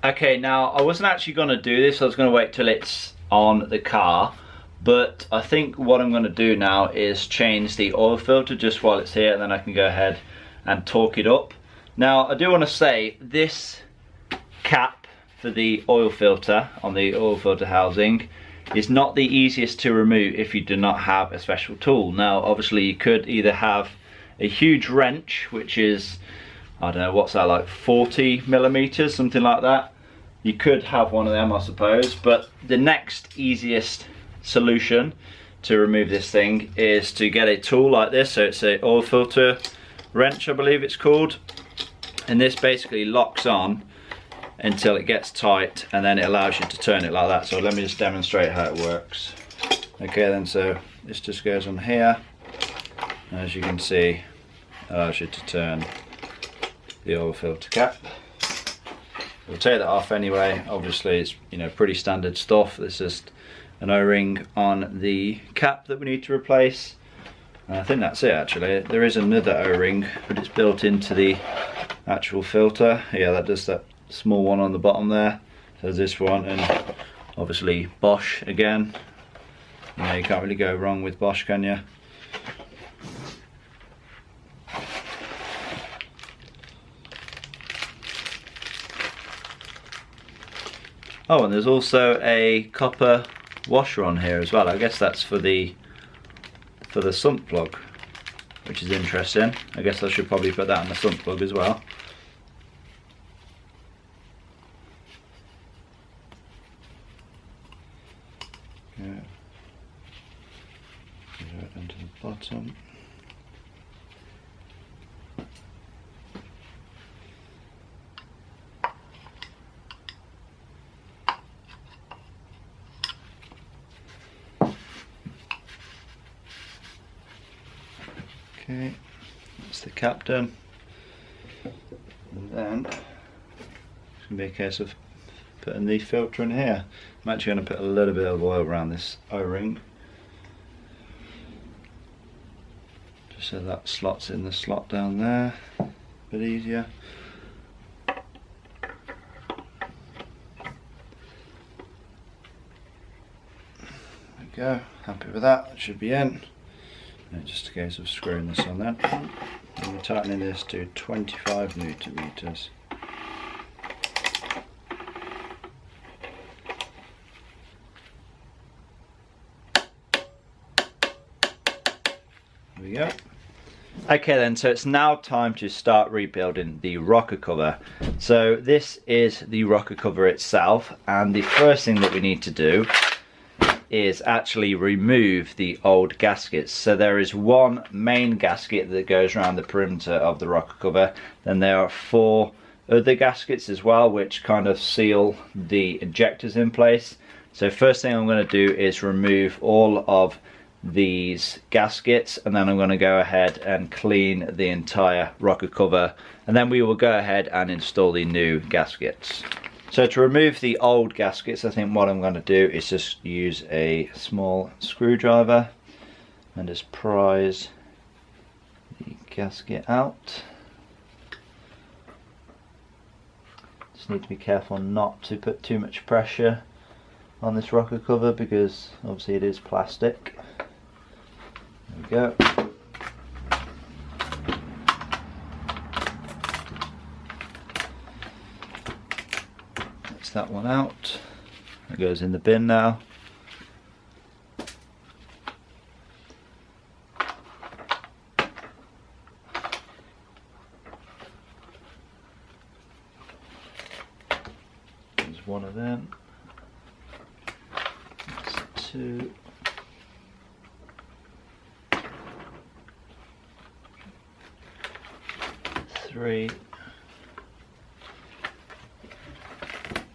Okay, now I wasn't actually going to do this, I was going to wait till it's on the car, but I think what I'm going to do now is change the oil filter just while it's here, and then I can go ahead and torque it up. Now I do want to say this cap for the oil filter on the oil filter housing is not the easiest to remove if you do not have a special tool. Now obviously you could either have a huge wrench, which is, I don't know, what's that, like 40 millimeters, something like that. You could have one of them, I suppose, but the next easiest solution to remove this thing is to get a tool like this. So it's a oil filter wrench, I believe it's called, and this basically locks on until it gets tight, and then it allows you to turn it like that. So let me just demonstrate how it works. Okay then, so this just goes on here, and as you can see, it allows you to turn the oil filter cap. We'll take that off anyway. Obviously it's, you know, pretty standard stuff. This is an O-ring on the cap that we need to replace, and I think that's it actually. There is another O-ring, but it's built into the actual filter. Yeah, that does that small one on the bottom there. So there's this one, and obviously Bosch again. You know, you can't really go wrong with Bosch, can you? Oh, and there's also a copper washer on here as well. I guess that's for the sump plug, which is interesting. I guess I should probably put that on the sump plug as well. Yeah. Right into the bottom. Okay, that's the cap done, and then it's going to be a case of putting the filter in here. I'm actually going to put a little bit of oil around this O-ring, just so that slots in the slot down there, a bit easier. There we go, happy with that, that should be in. And just a case of screwing this on then. And we're tightening this to 25 Newton meters. There we go. Okay then, so it's now time to start rebuilding the rocker cover. So this is the rocker cover itself, and the first thing that we need to do is actually remove the old gaskets. So there is one main gasket that goes around the perimeter of the rocker cover, then there are 4 other gaskets as well which kind of seal the injectors in place. So first thing I'm going to do is remove all of these gaskets, and then I'm going to go ahead and clean the entire rocker cover, and then we will go ahead and install the new gaskets. So to remove the old gaskets, I think what I'm going to do is just use a small screwdriver and just prise the gasket out. Just need to be careful not to put too much pressure on this rocker cover because obviously it is plastic. There we go. That one out. It goes in the bin now. There's one of them. That's 2. 3.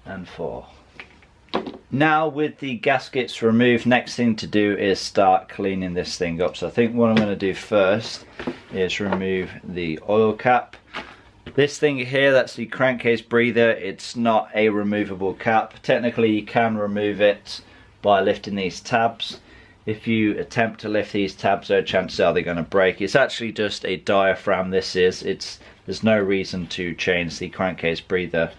And 4. Now with the gaskets removed, next thing to do is start cleaning this thing up. So I think what I'm going to do first is remove the oil cap. This thing here, that's the crankcase breather, it's not a removable cap. Technically you can remove it by lifting these tabs. If you attempt to lift these tabs, though, chances are they're going to break. It's actually just a diaphragm. There's no reason to change the crankcase breather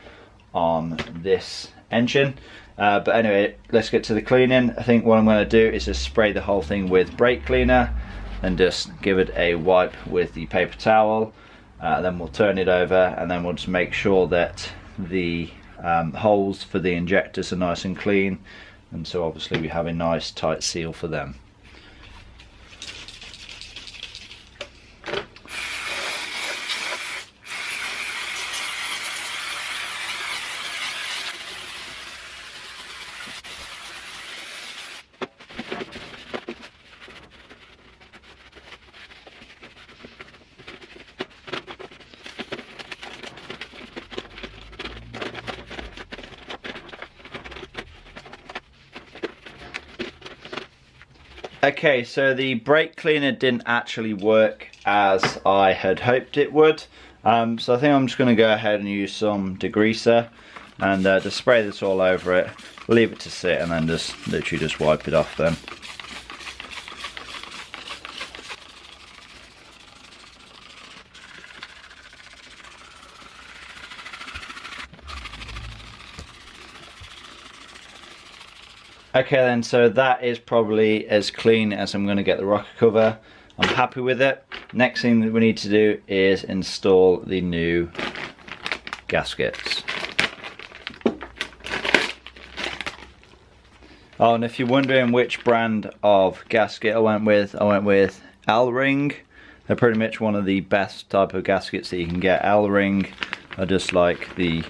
on this engine. But anyway, let's get to the cleaning. I think what I'm going to do is just spray the whole thing with brake cleaner and just give it a wipe with the paper towel. Then we'll turn it over, and then we'll just make sure that the holes for the injectors are nice and clean, and so obviously we have a nice tight seal for them. Okay, so the brake cleaner didn't actually work as I had hoped it would. So I think I'm just going to go ahead and use some degreaser and just spray this all over it, leave it to sit, and then just literally just wipe it off then. Okay then, so that is probably as clean as I'm going to get the rocker cover. I'm happy with it. Next thing that we need to do is install the new gaskets. Oh, and if you're wondering which brand of gasket I went with L-Ring. They're pretty much one of the best type of gaskets that you can get. L-Ring are just like the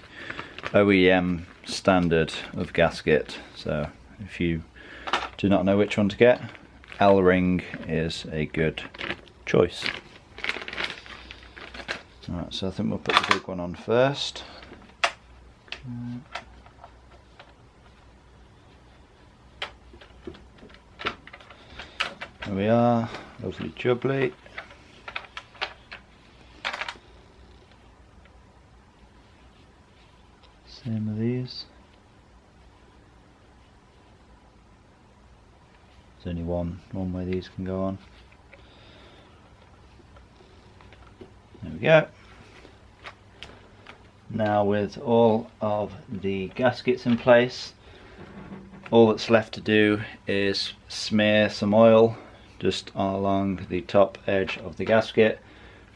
OEM standard of gasket. So if you do not know which one to get, L-Ring is a good choice. Alright, so I think we'll put the big one on first. There we are, lovely jubbly. Same with these. There's only one way these can go on. There we go. Now with all of the gaskets in place, all that's left to do is smear some oil just along the top edge of the gasket,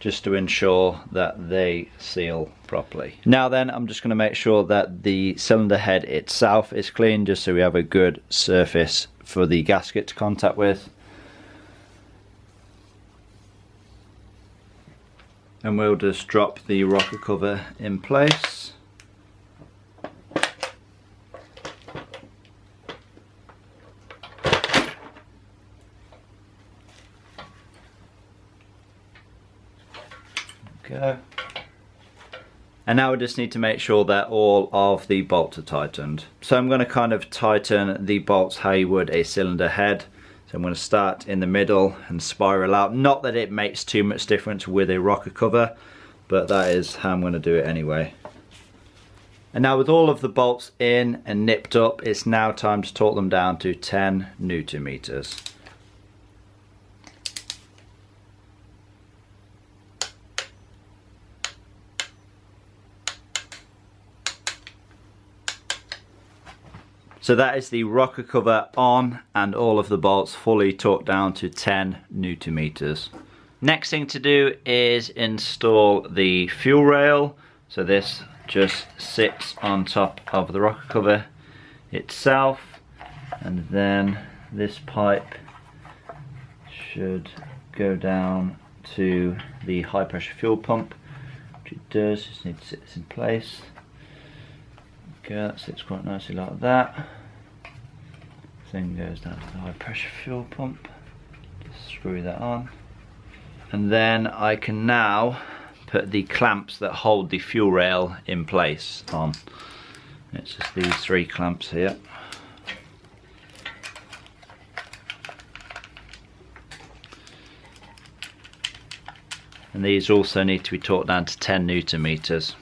just to ensure that they seal properly. Now then, I'm just going to make sure that the cylinder head itself is clean, just so we have a good surface for the gasket to contact with. And we'll just drop the rocker cover in place. Go. And now we just need to make sure that all of the bolts are tightened. So I'm going to kind of tighten the bolts how you would a cylinder head. So I'm going to start in the middle and spiral out. Not that it makes too much difference with a rocker cover, but that is how I'm going to do it anyway. And now with all of the bolts in and nipped up, it's now time to torque them down to 10 Newton meters. So that is the rocker cover on and all of the bolts fully torqued down to 10 Newton meters. Next thing to do is install the fuel rail. So this just sits on top of the rocker cover itself, and then this pipe should go down to the high pressure fuel pump, which it does. Just need to sit this in place. Okay, that sits quite nicely like that. Thing goes down to the high pressure fuel pump. Just screw that on. And then I can now put the clamps that hold the fuel rail in place on. It's just these three clamps here. And these also need to be torqued down to 10 Newton meters.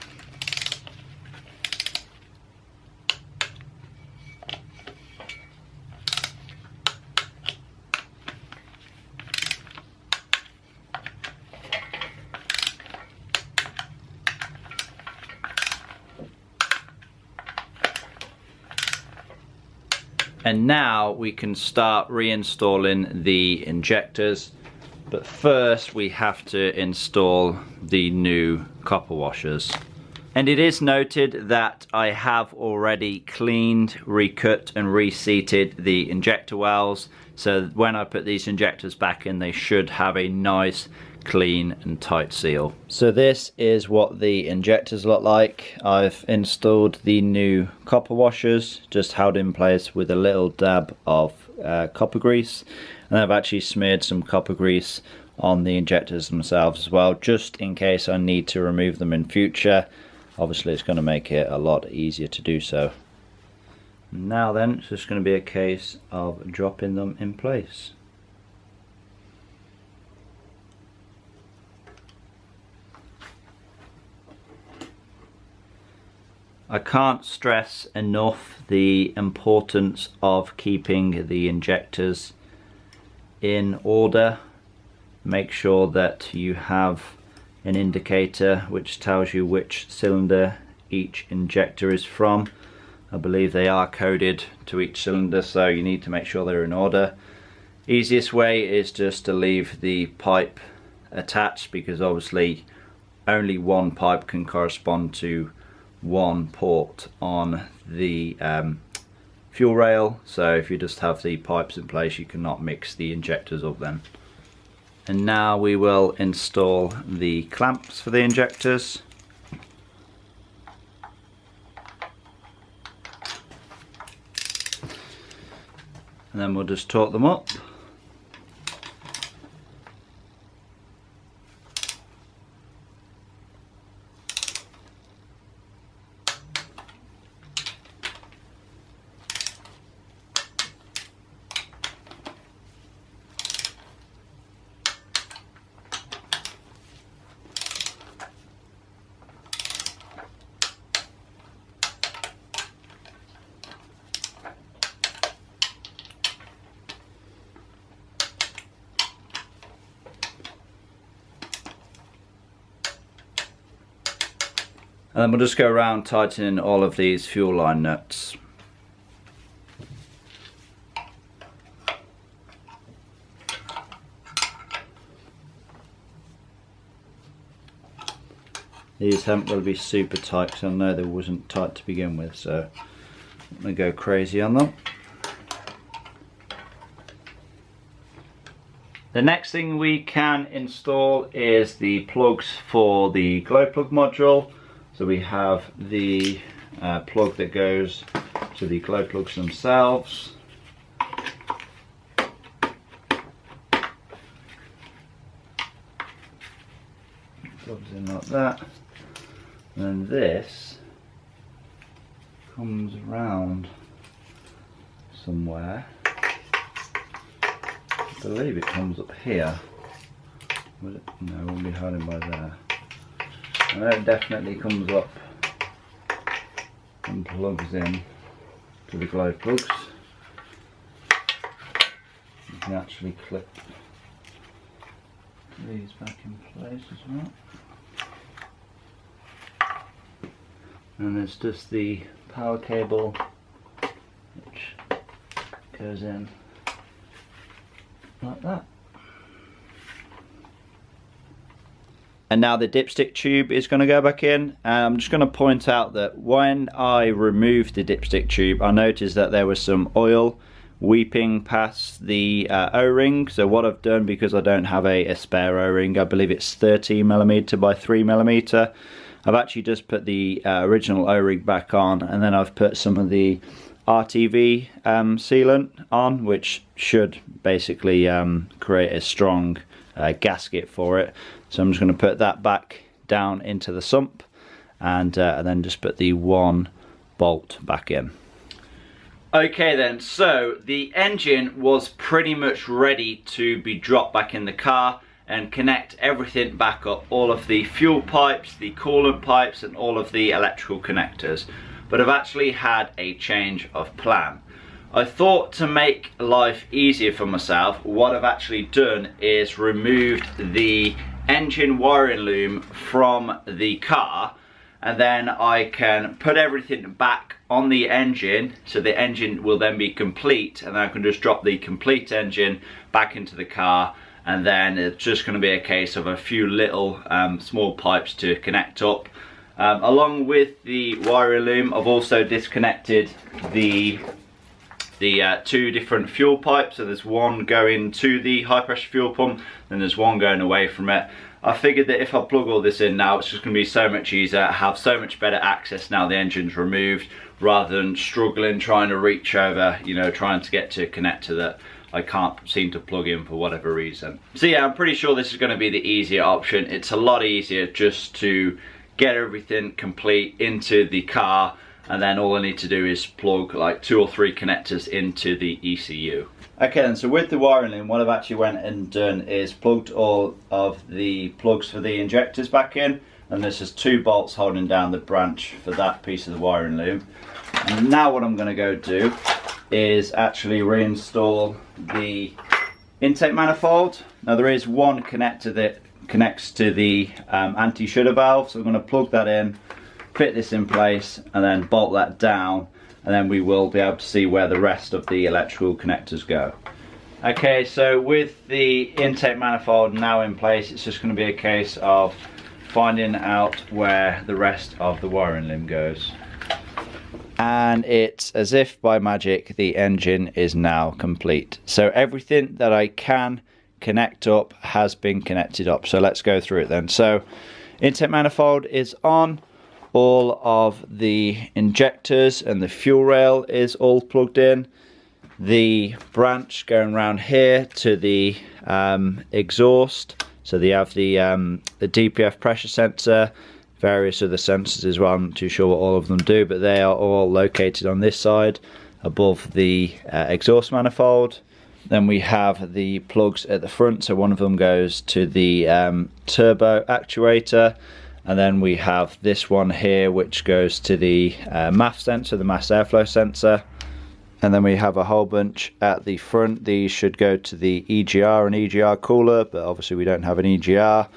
And now we can start reinstalling the injectors, but first we have to install the new copper washers. And it is noted that I have already cleaned, recut and reseated the injector wells, so when I put these injectors back in, they should have a nice clean and tight seal. So this is what the injectors look like. I've installed the new copper washers, just held in place with a little dab of copper grease, and I've actually smeared some copper grease on the injectors themselves as well, just in case I need to remove them in future. Obviously it's going to make it a lot easier to do so. Now then, it's just going to be a case of dropping them in place. I can't stress enough the importance of keeping the injectors in order. Make sure that you have an indicator which tells you which cylinder each injector is from. I believe they are coded to each cylinder, so you need to make sure they're in order. Easiest way is just to leave the pipe attached, because obviously only one pipe can correspond to one port on the fuel rail, so if you just have the pipes in place you cannot mix the injectors up then. And now we will install the clamps for the injectors. And then we'll just torque them up. And then we'll just go around tightening all of these fuel line nuts. These aren't going to be super tight because I know they wasn't tight to begin with, so I'm going to go crazy on them. The next thing we can install is the plugs for the glow plug module. So we have the plug that goes to the glow plugs themselves. Plugs in like that. And then this comes around somewhere. I believe it comes up here. Will it? No, it won't be hiding by there. And it definitely comes up and plugs in to the glow plugs. You can actually clip these back in place as well. And there's just the power cable which goes in like that. And now the dipstick tube is going to go back in. I'm just going to point out that when I removed the dipstick tube, I noticed that there was some oil weeping past the O-ring. So what I've done, because I don't have a spare O-ring, I believe it's 13mm by 3mm, I've actually just put the original O-ring back on, and then I've put some of the RTV sealant on, which should basically create a strong gasket for it. So I'm just going to put that back down into the sump, and then just put the one bolt back in. Okay then, so the engine was pretty much ready to be dropped back in the car and connect everything back up, all of the fuel pipes, the coolant pipes and all of the electrical connectors. But I've actually had a change of plan. I thought to make life easier for myself, what I've actually done is removed the engine wiring loom from the car, and then I can put everything back on the engine, so the engine will then be complete, and then I can just drop the complete engine back into the car, and then it's just going to be a case of a few little small pipes to connect up. Along with the wiring loom, I've also disconnected the two different fuel pipes. So there's one going to the high pressure fuel pump, and there's one going away from it. I figured that if I plug all this in now, it's just going to be so much easier. I have so much better access now the engine's removed, rather than struggling trying to reach over, you know, trying to get to a connector that I can't seem to plug in for whatever reason. So yeah, I'm pretty sure this is going to be the easier option. It's a lot easier just to get everything complete into the car, and then all I need to do is plug like 2 or 3 connectors into the ECU. Okay then, so with the wiring loom, what I've actually went and done is plugged all of the plugs for the injectors back in, and there's just 2 bolts holding down the branch for that piece of the wiring loom. And now what I'm going to go do is actually reinstall the intake manifold. Now there is one connector that connects to the anti-shudder valve, so I'm going to plug that in, fit this in place, and then bolt that down, and then we will be able to see where the rest of the electrical connectors go. Okay, so with the intake manifold now in place, it's just going to be a case of finding out where the rest of the wiring loom goes. And it's as if by magic, the engine is now complete. So everything that I can connect up has been connected up. So let's go through it then. So intake manifold is on. All of the injectors and the fuel rail is all plugged in. The branch going around here to the exhaust. So they have the DPF pressure sensor, various other sensors as well. I'm not too sure what all of them do, but they are all located on this side above the exhaust manifold. Then we have the plugs at the front, so one of them goes to the turbo actuator, and then we have this one here which goes to the MAF sensor, the mass airflow sensor. And then we have a whole bunch at the front. These should go to the EGR and EGR cooler, but obviously we don't have an EGR.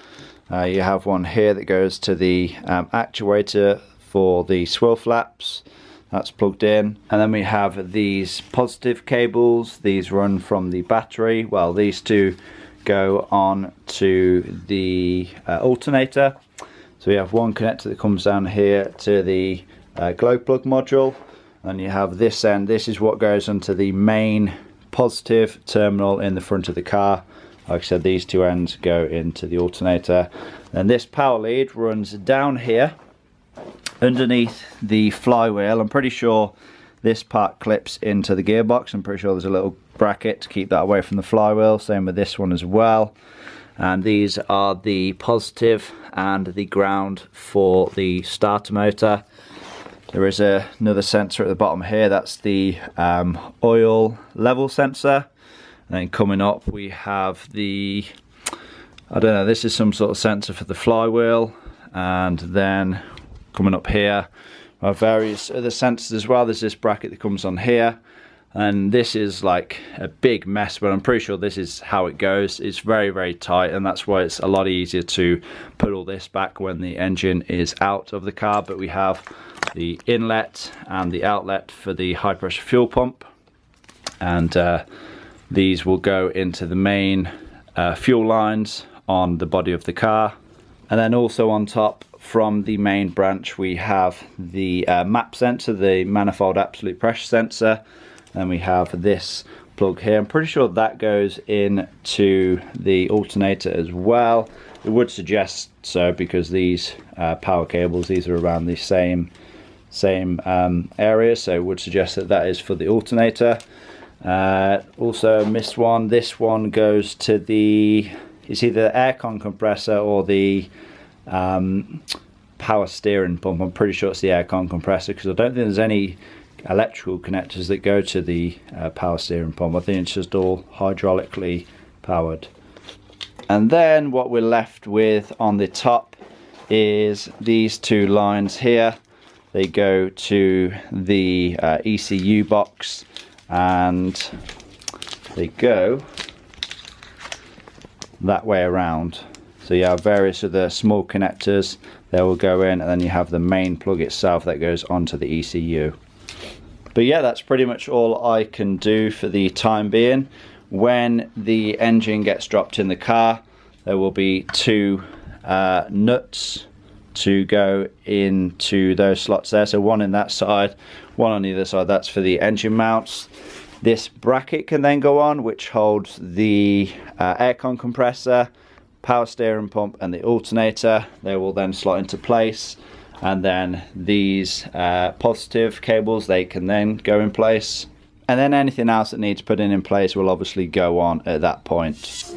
You have one here that goes to the actuator for the swirl flaps. That's plugged in. And then we have these positive cables. These run from the battery. Well, these two go on to the alternator. So we have one connector that comes down here to the glow plug module, and you have this end. This is what goes onto the main positive terminal in the front of the car. Like I said, these two ends go into the alternator. And this power lead runs down here underneath the flywheel. I'm pretty sure this part clips into the gearbox. I'm pretty sure there's a little bracket to keep that away from the flywheel. Same with this one as well. And these are the positive and the ground for the starter motor. There is another sensor at the bottom here. That's the oil level sensor. And then coming up we have the, I don't know, this is some sort of sensor for the flywheel. And then coming up here are various other sensors as well. There's this bracket that comes on here. And this is like a big mess, but I'm pretty sure this is how it goes. It's very, very tight, and that's why it's a lot easier to put all this back when the engine is out of the car. But we have the inlet and the outlet for the high pressure fuel pump, and these will go into the main fuel lines on the body of the car. And then also on top from the main branch we have the MAP sensor, the manifold absolute pressure sensor. And we have this plug here. I'm pretty sure that goes into the alternator as well. It would suggest so, because these power cables, these are around the same area, so it would suggest that that is for the alternator. Also missed one. This one goes to the, it's either the aircon compressor or the power steering pump. I'm pretty sure it's the aircon compressor, because I don't think there's any electrical connectors that go to the power steering pump. I think it's just all hydraulically powered. And then what we're left with on the top is these two lines here. They go to the ECU box, and they go that way around. So you have various other small connectors, they will go in, and then you have the main plug itself that goes onto the ECU. But yeah, that's pretty much all I can do for the time being. When the engine gets dropped in the car, there will be two nuts to go into those slots there. So one in that side, one on either side. That's for the engine mounts. This bracket can then go on, which holds the aircon compressor, power steering pump and the alternator. They will then slot into place, and then these positive cables, they can then go in place, and then anything else that needs putting in place will obviously go on at that point.